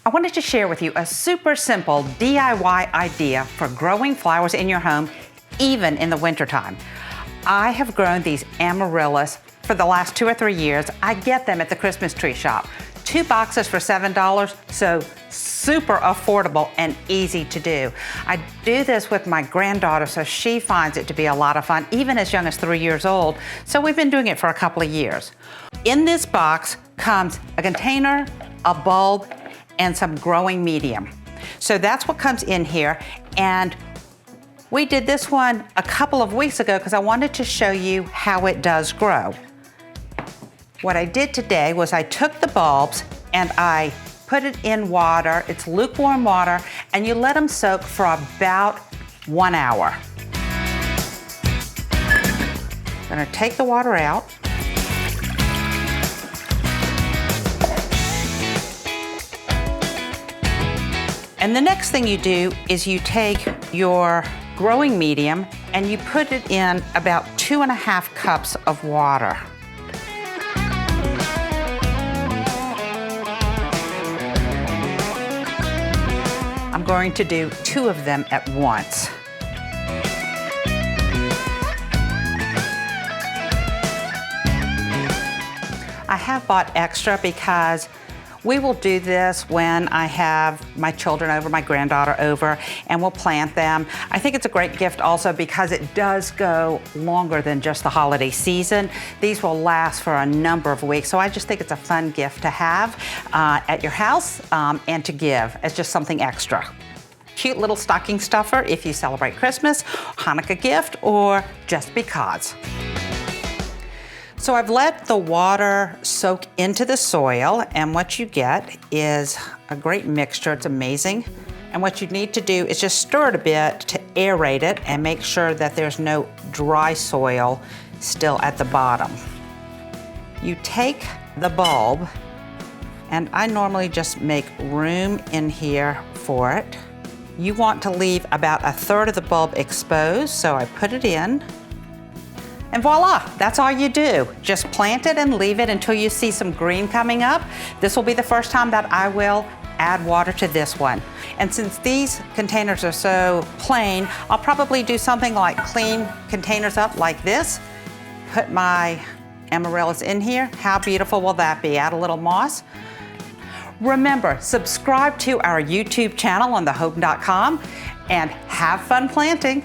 I wanted to share with you a super simple DIY idea for growing flowers in your home, even in the wintertime. I have grown these amaryllis for the last 2 or 3 years. I get them at the Christmas tree shop. 2 boxes for $7, so super affordable and easy to do. I do this with my granddaughter, so she finds it to be a lot of fun, even as young as 3 years old. So we've been doing it for a couple of years. In this box comes a container, a bulb, and some growing medium. So that's what comes in here. And we did this one a couple of weeks ago because I wanted to show you how it does grow. What I did today was I took the bulbs and I put it in water. It's lukewarm water, and you let them soak for about 1 hour. I'm gonna take the water out. And the next thing you do is you take your growing medium and you put it in about 2.5 cups of water. I'm going to do 2 of them at once. I have bought extra because we will do this when I have my children over, my granddaughter over, and we'll plant them. I think it's a great gift also because it does go longer than just the holiday season. These will last for a number of weeks, so I just think it's a fun gift to have at your house and to give as just something extra. Cute little stocking stuffer if you celebrate Christmas, Hanukkah gift, or just because. So I've let the water soak into the soil, and what you get is a great mixture. It's amazing. And what you need to do is just stir it a bit to aerate it and make sure that there's no dry soil still at the bottom. You take the bulb, and I normally just make room in here for it. You want to leave about 1/3 of the bulb exposed, so I put it in. And voila, that's all you do. Just plant it and leave it until you see some green coming up. This will be the first time that I will add water to this one. And since these containers are so plain, I'll probably do something like clean containers up like this, put my amaryllis in here. How beautiful will that be? Add a little moss. Remember, subscribe to our YouTube channel on TheHome.com and have fun planting.